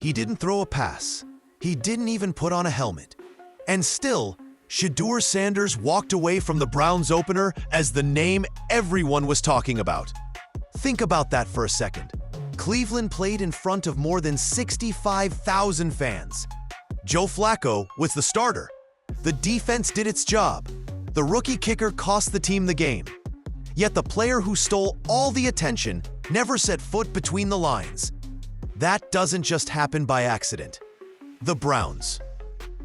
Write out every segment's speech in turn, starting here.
He didn't throw a pass. He didn't even put on a helmet. And still, Shadur Sanders walked away from the Browns opener as the name everyone was talking about. Think about that for a second. Cleveland played in front of more than 65,000 fans. Joe Flacco was the starter. The defense did its job. The rookie kicker cost the team the game. Yet the player who stole all the attention never set foot between the lines. That doesn't just happen by accident. The Browns.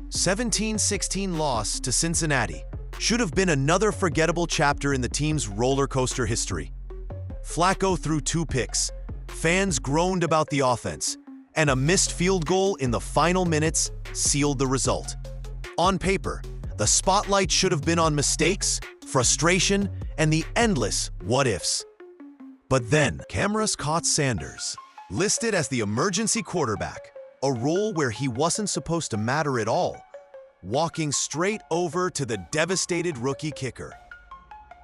17-16 loss to Cincinnati should have been another forgettable chapter in the team's roller coaster history. Flacco threw 2 picks, fans groaned about the offense, and a missed field goal in the final minutes sealed the result. On paper, the spotlight should have been on mistakes, frustration, and the endless what-ifs. But then, cameras caught Sanders, listed as the emergency quarterback, a role where he wasn't supposed to matter at all, walking straight over to the devastated rookie kicker.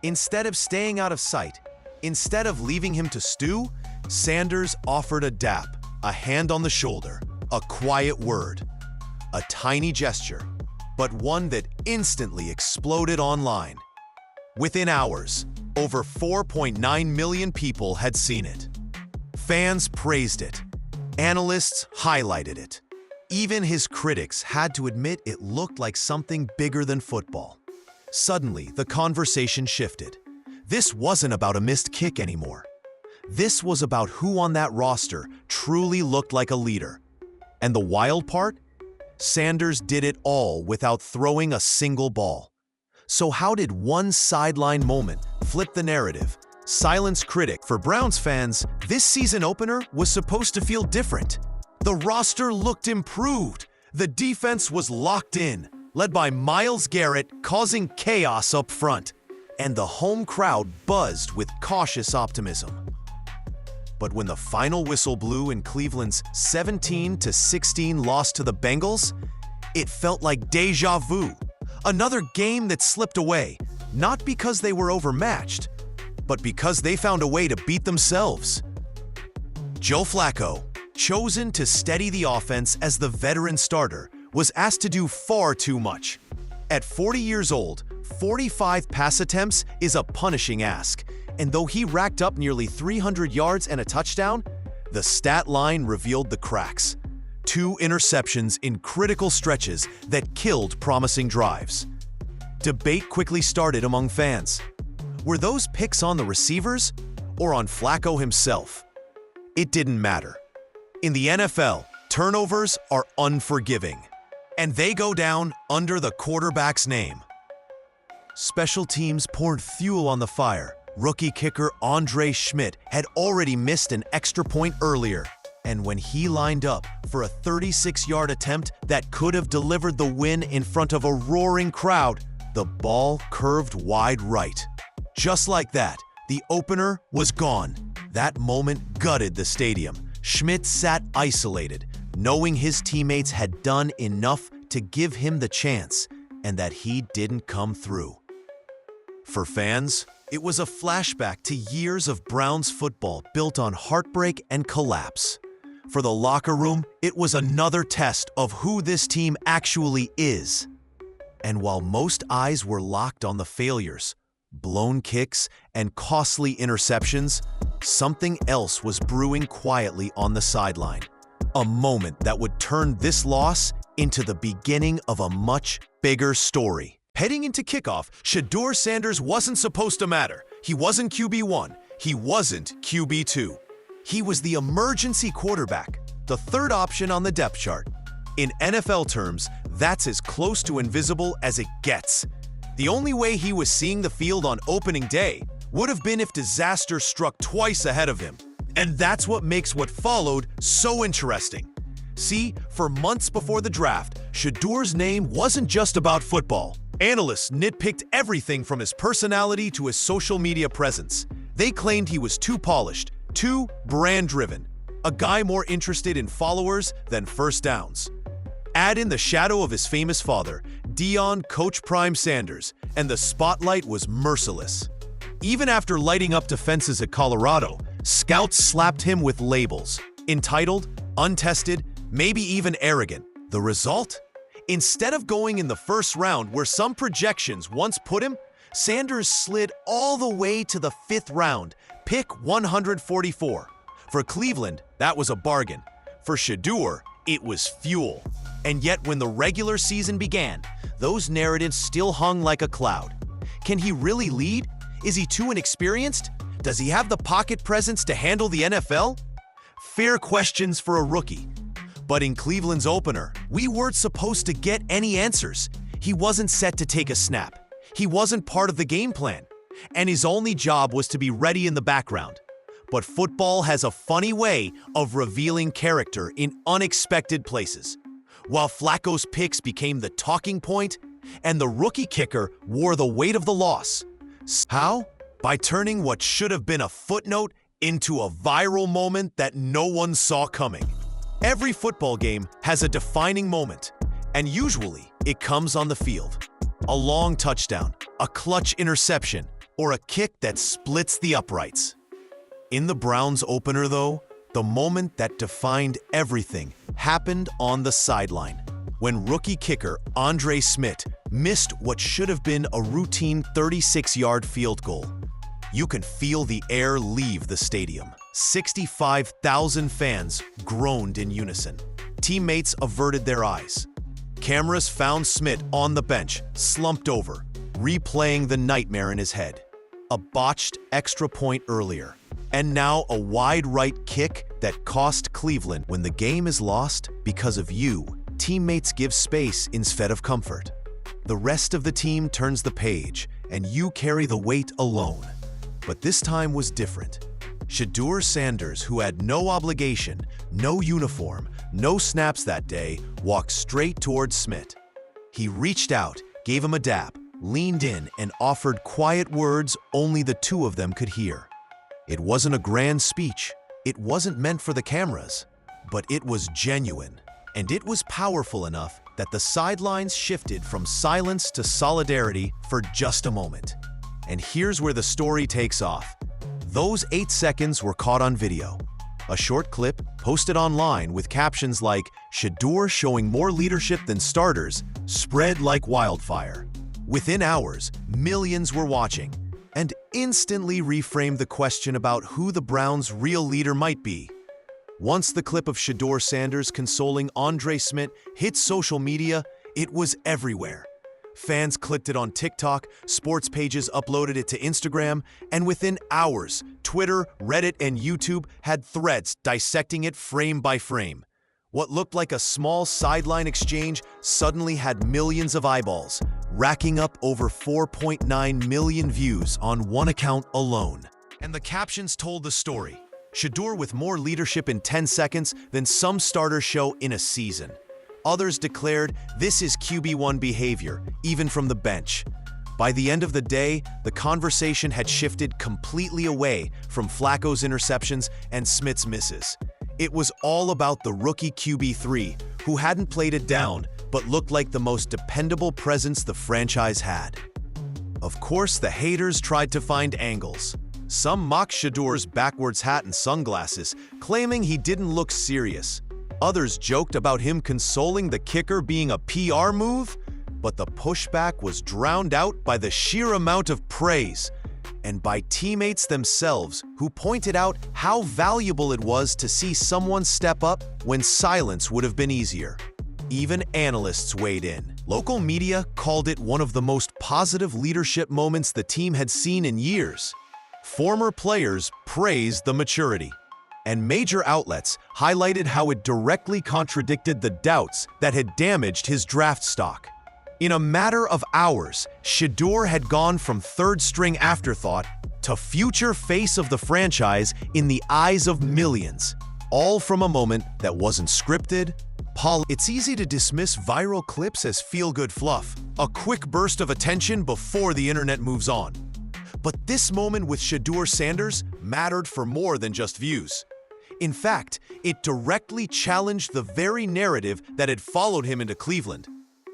Instead of staying out of sight, instead of leaving him to stew, Sanders offered a dap, a hand on the shoulder, a quiet word, a tiny gesture, but one that instantly exploded online. Within hours, over 4.9 million people had seen it. Fans praised it. Analysts highlighted it. Even his critics had to admit it looked like something bigger than football. Suddenly, the conversation shifted. This wasn't about a missed kick anymore. This was about who on that roster truly looked like a leader. And the wild part? Sanders did it all without throwing a single ball. So how did one sideline moment flip the narrative? Silence critic. For Browns fans, this season opener was supposed to feel different. The roster looked improved. The defense was locked in, led by Myles Garrett, causing chaos up front. And the home crowd buzzed with cautious optimism. But when the final whistle blew in Cleveland's 17-16 loss to the Bengals, it felt like déjà vu. Another game that slipped away, not because they were overmatched, but because they found a way to beat themselves. Joe Flacco, chosen to steady the offense as the veteran starter, was asked to do far too much. At 40 years old, 45 pass attempts is a punishing ask, and though he racked up nearly 300 yards and a touchdown, the stat line revealed the cracks. 2 interceptions in critical stretches that killed promising drives. Debate quickly started among fans. Were those picks on the receivers or on Flacco himself? It didn't matter. In the NFL, turnovers are unforgiving, and they go down under the quarterback's name. Special teams poured fuel on the fire. Rookie kicker Szmyt had already missed an extra point earlier, and when he lined up for a 36-yard attempt that could have delivered the win in front of a roaring crowd, the ball curved wide right. Just like that, the opener was gone. That moment gutted the stadium. Szmyt sat isolated, knowing his teammates had done enough to give him the chance, and that he didn't come through. For fans, it was a flashback to years of Browns football built on heartbreak and collapse. For the locker room, it was another test of who this team actually is. And while most eyes were locked on the failures, blown kicks, and costly interceptions, something else was brewing quietly on the sideline. A moment that would turn this loss into the beginning of a much bigger story. Heading into kickoff, Shadur Sanders wasn't supposed to matter. He wasn't QB1. He wasn't QB2. He was the emergency quarterback, the third option on the depth chart. In NFL terms, that's as close to invisible as it gets. The only way he was seeing the field on opening day would have been if disaster struck twice ahead of him. And that's what makes what followed so interesting. See, for months before the draft, Shedur's name wasn't just about football. Analysts nitpicked everything from his personality to his social media presence. They claimed he was too polished, too brand-driven, a guy more interested in followers than first downs. Add in the shadow of his famous father, Deion Coach Prime Sanders, and the spotlight was merciless. Even after lighting up defenses at Colorado, scouts slapped him with labels: entitled, untested, maybe even arrogant. The result? Instead of going in the first round where some projections once put him, Sanders slid all the way to the 5th round, pick 144. For Cleveland, that was a bargain. For Shedeur, it was fuel. And yet when the regular season began, those narratives still hung like a cloud. Can he really lead? Is he too inexperienced? Does he have the pocket presence to handle the NFL? Fair questions for a rookie. But in Cleveland's opener, we weren't supposed to get any answers. He wasn't set to take a snap. He wasn't part of the game plan. And his only job was to be ready in the background. But football has a funny way of revealing character in unexpected places. While Flacco's picks became the talking point, and the rookie kicker wore the weight of the loss. How? By turning what should have been a footnote into a viral moment that no one saw coming. Every football game has a defining moment, and usually it comes on the field. A long touchdown, a clutch interception, or a kick that splits the uprights. In the Browns opener, though, the moment that defined everything happened on the sideline, when rookie kicker Szmyt missed what should have been a routine 36-yard field goal. You can feel the air leave the stadium. 65,000 fans groaned in unison. Teammates averted their eyes. Cameras found Szmyt on the bench, slumped over, replaying the nightmare in his head. A botched extra point earlier, and now a wide right kick that cost Cleveland. When the game is lost because of you, teammates give space instead of comfort. The rest of the team turns the page, and you carry the weight alone. But this time was different. Shadur Sanders, who had no obligation, no uniform, no snaps that day, walked straight towards Szmyt. He reached out, gave him a dap, leaned in, and offered quiet words only the two of them could hear. It wasn't a grand speech. It wasn't meant for the cameras. But it was genuine. And it was powerful enough that the sidelines shifted from silence to solidarity for just a moment. And here's where the story takes off. Those 8 seconds were caught on video. A short clip posted online with captions like, "Shedeur showing more leadership than starters," spread like wildfire. Within hours, millions were watching and instantly reframed the question about who the Browns' real leader might be. Once the clip of Shadur Sanders consoling Szmyt hit social media, it was everywhere. Fans clicked it on TikTok, sports pages uploaded it to Instagram, and within hours, Twitter, Reddit, and YouTube had threads dissecting it frame by frame. What looked like a small sideline exchange suddenly had millions of eyeballs, racking up over 4.9 million views on one account alone. And the captions told the story. Shedeur with more leadership in 10 seconds than some starters show in a season. Others declared this is QB1 behavior, even from the bench. By the end of the day, the conversation had shifted completely away from Flacco's interceptions and Szmyt's misses. It was all about the rookie QB3, who hadn't played it down, but looked like the most dependable presence the franchise had. Of course, the haters tried to find angles. Some mocked Shedeur's backwards hat and sunglasses, claiming he didn't look serious. Others joked about him consoling the kicker being a PR move, but the pushback was drowned out by the sheer amount of praise and by teammates themselves who pointed out how valuable it was to see someone step up when silence would have been easier. Even analysts weighed in. Local media called it one of the most positive leadership moments the team had seen in years. Former players praised the maturity, and major outlets highlighted how it directly contradicted the doubts that had damaged his draft stock. In a matter of hours, Shedeur had gone from third-string afterthought to future face of the franchise in the eyes of millions, all from a moment that wasn't scripted. It's easy to dismiss viral clips as feel-good fluff, a quick burst of attention before the internet moves on. But this moment with Shadur Sanders mattered for more than just views. In fact, it directly challenged the very narrative that had followed him into Cleveland.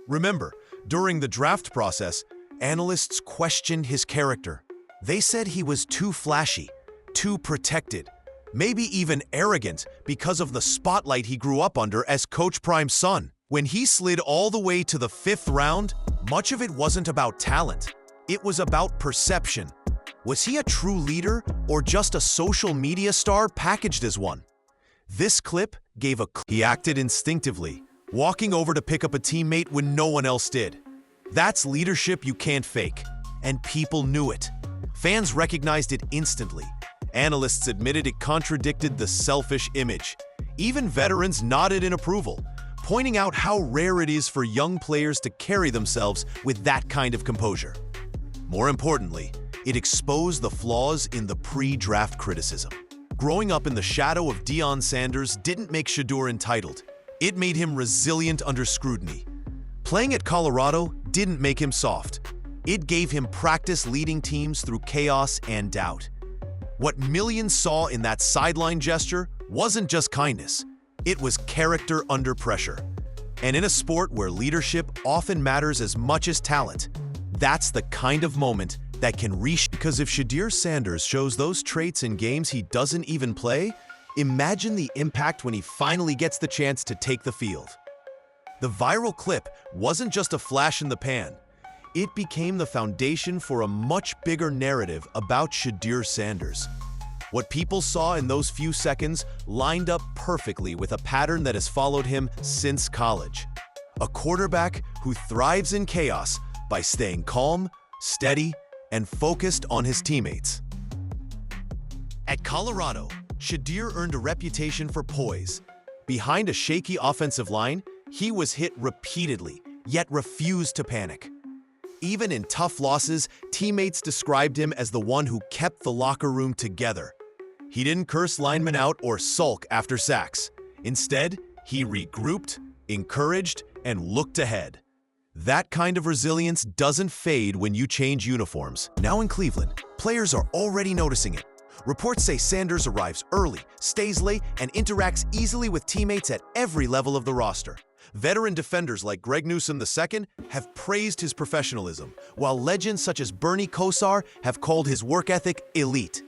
Remember, during the draft process, analysts questioned his character. They said he was too flashy, too protected, maybe even arrogant because of the spotlight he grew up under as Coach Prime's son. When he slid all the way to the 5th round, much of it wasn't about talent. It was about perception. Was he a true leader or just a social media star packaged as one? This clip gave a clue. He acted instinctively, walking over to pick up a teammate when no one else did. That's leadership you can't fake, and people knew it. Fans recognized it instantly. Analysts admitted it contradicted the selfish image. Even veterans nodded in approval, pointing out how rare it is for young players to carry themselves with that kind of composure. More importantly, it exposed the flaws in the pre-draft criticism. Growing up in the shadow of Sanders didn't make Shedeur entitled. It made him resilient under scrutiny. Playing at Colorado didn't make him soft. It gave him practice leading teams through chaos and doubt. What millions saw in that sideline gesture wasn't just kindness. It was character under pressure. And in a sport where leadership often matters as much as talent, that's the kind of moment that can reshape. Because if Shadur Sanders shows those traits in games he doesn't even play, imagine the impact when he finally gets the chance to take the field. The viral clip wasn't just a flash in the pan. It became the foundation for a much bigger narrative about Shadur Sanders. What people saw in those few seconds lined up perfectly with a pattern that has followed him since college. A quarterback who thrives in chaos by staying calm, steady, and focused on his teammates. At Colorado, Shedeur earned a reputation for poise. Behind a shaky offensive line, he was hit repeatedly, yet refused to panic. Even in tough losses, teammates described him as the one who kept the locker room together. He didn't curse linemen out or sulk after sacks. Instead, he regrouped, encouraged, and looked ahead. That kind of resilience doesn't fade when you change uniforms. Now in Cleveland, players are already noticing it. Reports say Sanders arrives early, stays late, and interacts easily with teammates at every level of the roster. Veteran defenders like Greg Newsome II have praised his professionalism, while legends such as Bernie Kosar have called his work ethic elite.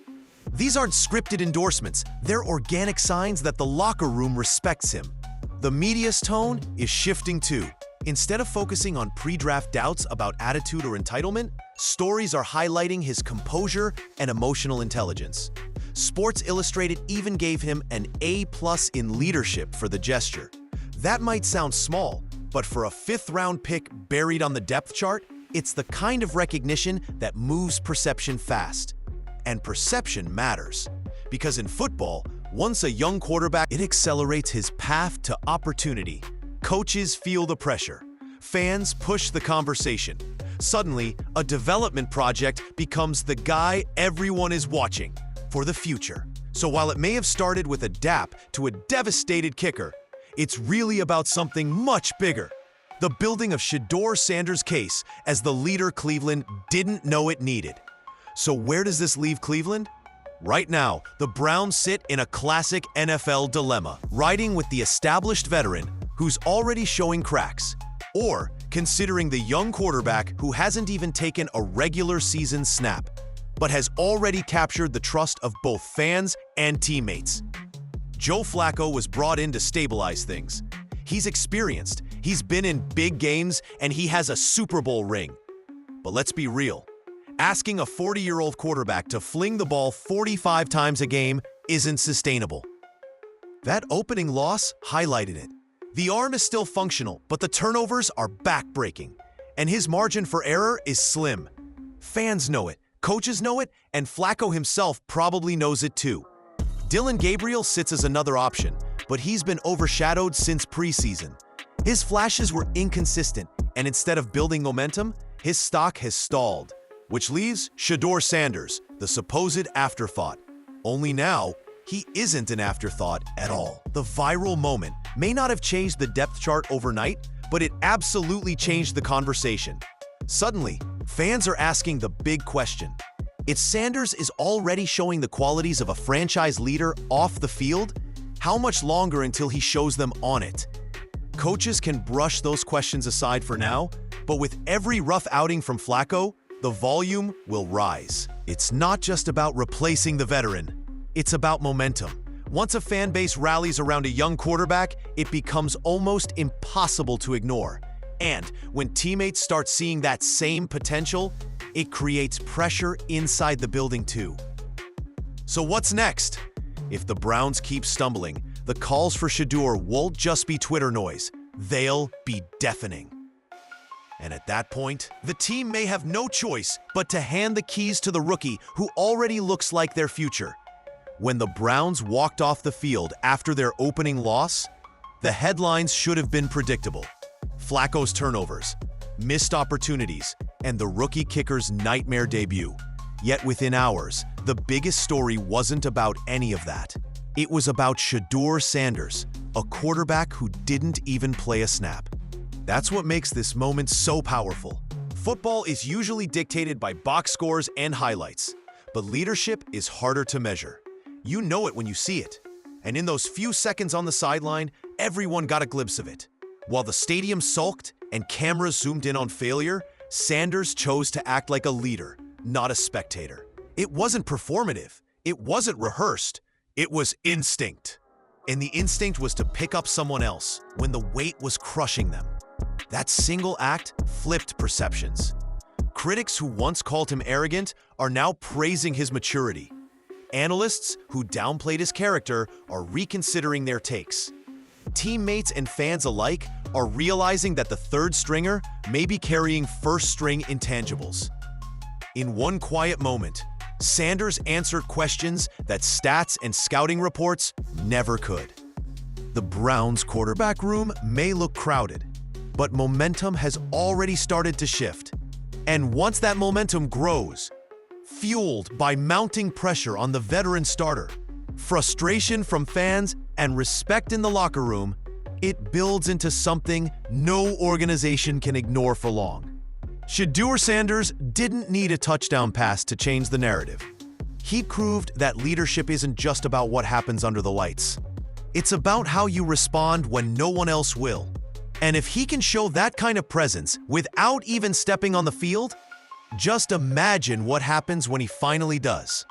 These aren't scripted endorsements, they're organic signs that the locker room respects him. The media's tone is shifting too. Instead of focusing on pre-draft doubts about attitude or entitlement, stories are highlighting his composure and emotional intelligence. Sports Illustrated even gave him an A+ in leadership for the gesture. That might sound small, but for a 5th-round pick buried on the depth chart, it's the kind of recognition that moves perception fast. And perception matters, because in football, once a young quarterback, it accelerates his path to opportunity. Coaches feel the pressure. Fans push the conversation. Suddenly, a development project becomes the guy everyone is watching for the future. So while it may have started with a dap to a devastated kicker, it's really about something much bigger. The building of Shadur Sanders' case as the leader Cleveland didn't know it needed. So where does this leave Cleveland? Right now, the Browns sit in a classic NFL dilemma, riding with the established veteran who's already showing cracks, or considering the young quarterback who hasn't even taken a regular season snap, but has already captured the trust of both fans and teammates. Joe Flacco was brought in to stabilize things. He's experienced, he's been in big games, and he has a Super Bowl ring. But let's be real. Asking a 40-year-old quarterback to fling the ball 45 times a game isn't sustainable. That opening loss highlighted it. The arm is still functional, but the turnovers are back-breaking, and his margin for error is slim. Fans know it, coaches know it, and Flacco himself probably knows it too. Dillon Gabriel sits as another option, but he's been overshadowed since preseason. His flashes were inconsistent, and instead of building momentum, his stock has stalled. Which leaves Shadur Sanders, the supposed afterthought. Only now, he isn't an afterthought at all. The viral moment may not have changed the depth chart overnight, but it absolutely changed the conversation. Suddenly, fans are asking the big question. If Sanders is already showing the qualities of a franchise leader off the field, how much longer until he shows them on it? Coaches can brush those questions aside for now, but with every rough outing from Flacco, the volume will rise. It's not just about replacing the veteran. It's about momentum. Once a fan base rallies around a young quarterback, it becomes almost impossible to ignore. And when teammates start seeing that same potential, it creates pressure inside the building too. So what's next? If the Browns keep stumbling, the calls for Shedeur won't just be Twitter noise, they'll be deafening. And at that point, the team may have no choice but to hand the keys to the rookie who already looks like their future. When the Browns walked off the field after their opening loss, the headlines should have been predictable. Flacco's turnovers, missed opportunities, and the rookie kicker's nightmare debut. Yet within hours, the biggest story wasn't about any of that. It was about Shadur Sanders, a quarterback who didn't even play a snap. That's what makes this moment so powerful. Football is usually dictated by box scores and highlights, but leadership is harder to measure. You know it when you see it. And in those few seconds on the sideline, everyone got a glimpse of it. While the stadium sulked and cameras zoomed in on failure, Sanders chose to act like a leader, not a spectator. It wasn't performative. It wasn't rehearsed. It was instinct. And the instinct was to pick up someone else when the weight was crushing them. That single act flipped perceptions. Critics who once called him arrogant are now praising his maturity. Analysts who downplayed his character are reconsidering their takes. Teammates and fans alike are realizing that the third stringer may be carrying first-string intangibles. In one quiet moment, Sanders answered questions that stats and scouting reports never could. The Browns' quarterback room may look crowded, but momentum has already started to shift. And once that momentum grows, fueled by mounting pressure on the veteran starter, frustration from fans, and respect in the locker room, it builds into something no organization can ignore for long. Shadur Sanders didn't need a touchdown pass to change the narrative. He proved that leadership isn't just about what happens under the lights. It's about how you respond when no one else will. And if he can show that kind of presence without even stepping on the field, just imagine what happens when he finally does.